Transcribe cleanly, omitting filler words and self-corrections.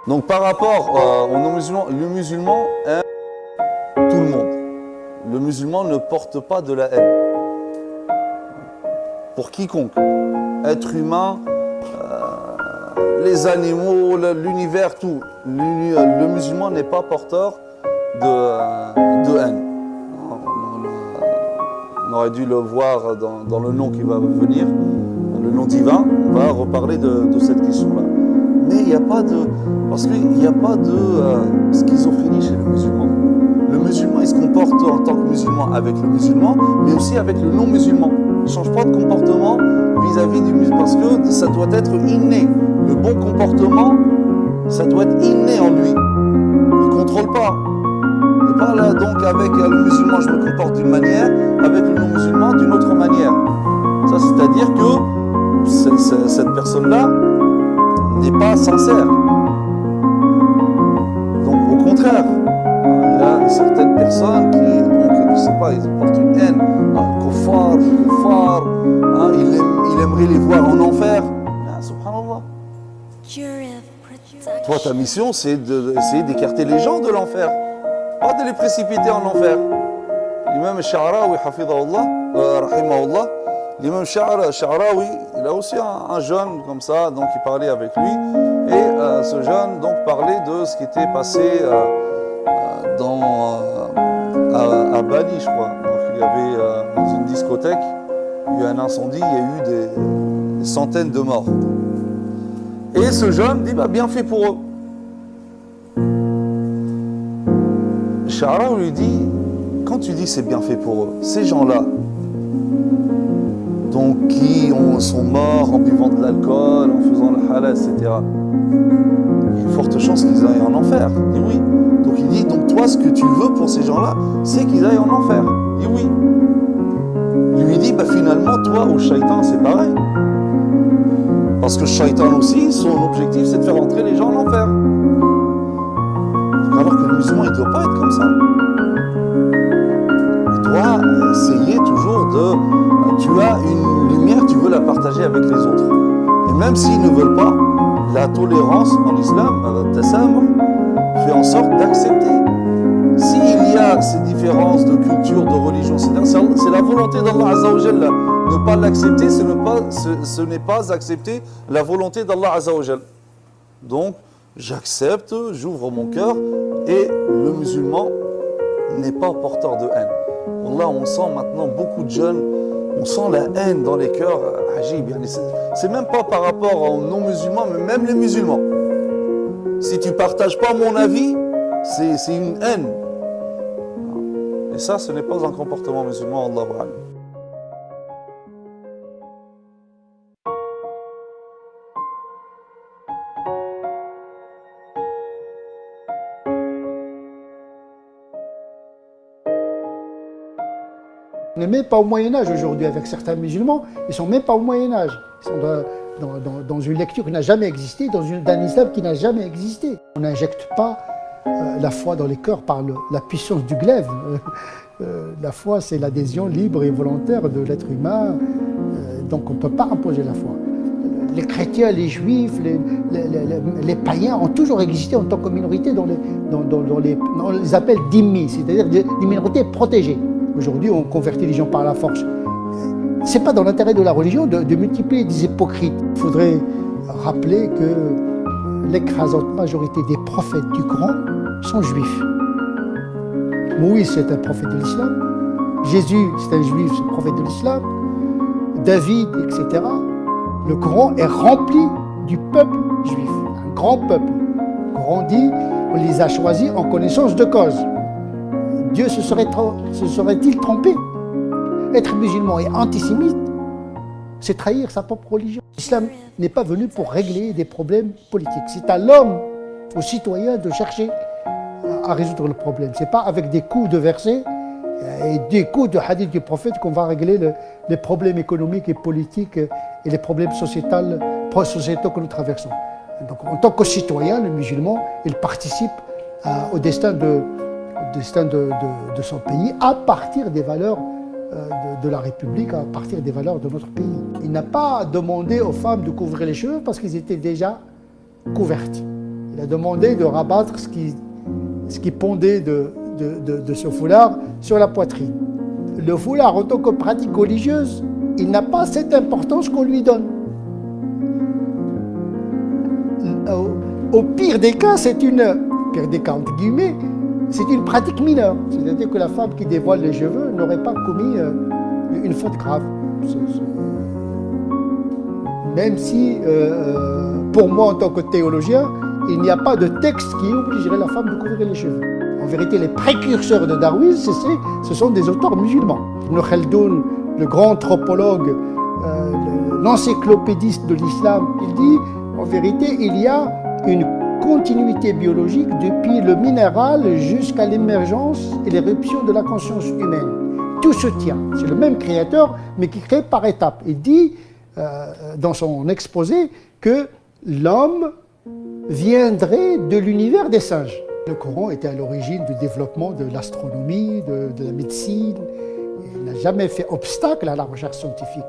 Donc par rapport aux non-musulmans, le musulman aime tout le monde. Le musulman ne porte pas de la haine. Pour quiconque, être humain, les animaux, l'univers, tout. Le musulman n'est pas porteur de haine. On aurait dû le voir dans le nom qui va venir, le nom divin. On va reparler de cette question-là. Mais il n'y a pas de... Parce qu'il n'y a pas de schizophrénie chez le musulman. Le musulman, il se comporte en tant que musulman avec le musulman, mais aussi avec le non-musulman. Il ne change pas de comportement vis-à-vis du musulman, parce que ça doit être inné. Le bon comportement, ça doit être inné en lui. Il ne contrôle pas. Il n'est pas là, donc avec le musulman, je me comporte d'une manière, avec le non-musulman, d'une autre manière. Ça, c'est-à-dire que cette personne-là n'est pas sincère. Donc, au contraire, il y a certaines personnes qui, donc, je ne sais pas, ils portent une haine. Kuffar, hein, il aimerait les voir en enfer. Ah, subhanallah. Toi, ta mission, c'est d'essayer d'écarter les gens de l'enfer, pas de les précipiter en enfer. L'imam Sha'rawi, rahimahullah, l'imam Sha'rawi, il a aussi un jeune comme ça, donc il parlait avec lui. Et ce jeune donc parlait de ce qui était passé à Bali, je crois. Donc il y avait dans une discothèque, il y a eu un incendie, il y a eu des centaines de morts. Et ce jeune dit, bah, bien fait pour eux. Sha'rawi lui dit, quand tu dis c'est bien fait pour eux, ces gens-là, donc qui sont morts en buvant de l'alcool, en faisant le halal, etc. Il y a une forte chance qu'ils aillent en enfer. Il dit oui. Donc il dit, donc toi, ce que tu veux pour ces gens-là, c'est qu'ils aillent en enfer. Il dit oui. Il lui dit, bah finalement, toi, au shaitan, c'est pareil. Parce que le shaitan aussi, son objectif, c'est de faire entrer les gens en enfer. Donc, alors que le musulman, il ne doit pas être comme ça. Il doit essayer toujours de... Tu as une lumière, tu veux la partager avec les autres. Et même s'ils ne veulent pas, la tolérance en islam, fait en sorte d'accepter. S'il y a ces différences de culture, de religion, c'est la volonté d'Allah Azza wa Jalla. Ne pas l'accepter, ce n'est pas accepter la volonté d'Allah Azza wa Jalla. Donc, j'accepte, j'ouvre mon cœur, et le musulman n'est pas porteur de haine. Là, on sent maintenant beaucoup de jeunes, on sent la haine dans les cœurs. C'est même pas par rapport aux non-musulmans, mais même les musulmans. Si tu ne partages pas mon avis, c'est une haine. Et ça, ce n'est pas un comportement musulman, Allahu A'lam. On n'est même pas au Moyen-Âge aujourd'hui avec certains musulmans, ils ne sont même pas au Moyen-Âge. Ils sont dans une lecture qui n'a jamais existé, dans un islam qui n'a jamais existé. On n'injecte pas la foi dans les cœurs par la puissance du glaive. La foi, c'est l'adhésion libre et volontaire de l'être humain, donc on ne peut pas imposer la foi. Les chrétiens, les juifs, les païens ont toujours existé en tant que minorité on les appelle dhimmi, c'est-à-dire des minorités protégées. Aujourd'hui, on convertit les gens par la force. Ce n'est pas dans l'intérêt de la religion de multiplier des hypocrites. Il faudrait rappeler que l'écrasante majorité des prophètes du Coran sont juifs. Moïse, c'est un prophète de l'islam. Jésus, c'est un juif, c'est un prophète de l'islam. David, etc. Le Coran est rempli du peuple juif, un grand peuple. Le Coran dit, on les a choisis en connaissance de cause. Dieu se serait-il trompé? Être musulman et antisémite, c'est trahir sa propre religion. L'islam n'est pas venu pour régler des problèmes politiques. C'est à l'homme, aux citoyens de chercher à résoudre le problème. Ce n'est pas avec des coups de versets et des coups de hadith du prophète qu'on va régler les problèmes économiques et politiques et les problèmes sociétaux que nous traversons. Donc, en tant que citoyen, le musulman, il participe au destin de son pays à partir des valeurs de la République, à partir des valeurs de notre pays. Il n'a pas demandé aux femmes de couvrir les cheveux parce qu'ils étaient déjà couvertes. Il a demandé de rabattre ce qui pendait de ce foulard sur la poitrine. Le foulard, en tant que pratique religieuse, il n'a pas cette importance qu'on lui donne. Au pire des cas, pire des cas entre guillemets, c'est une pratique mineure. C'est-à-dire que la femme qui dévoile les cheveux n'aurait pas commis une faute grave. Même si, pour moi en tant que théologien, il n'y a pas de texte qui obligerait la femme de couvrir les cheveux. En vérité, les précurseurs de darwinisme, ce sont des auteurs musulmans. Ibn Khaldoun, le grand anthropologue, l'encyclopédiste de l'islam, il dit, en vérité, il y a une continuité biologique depuis le minéral jusqu'à l'émergence et l'éruption de la conscience humaine. Tout se tient. C'est le même créateur, mais qui crée par étapes. Il dit, dans son exposé, que l'homme viendrait de l'univers des singes. Le Coran était à l'origine du développement de l'astronomie, de la médecine. Il n'a jamais fait obstacle à la recherche scientifique.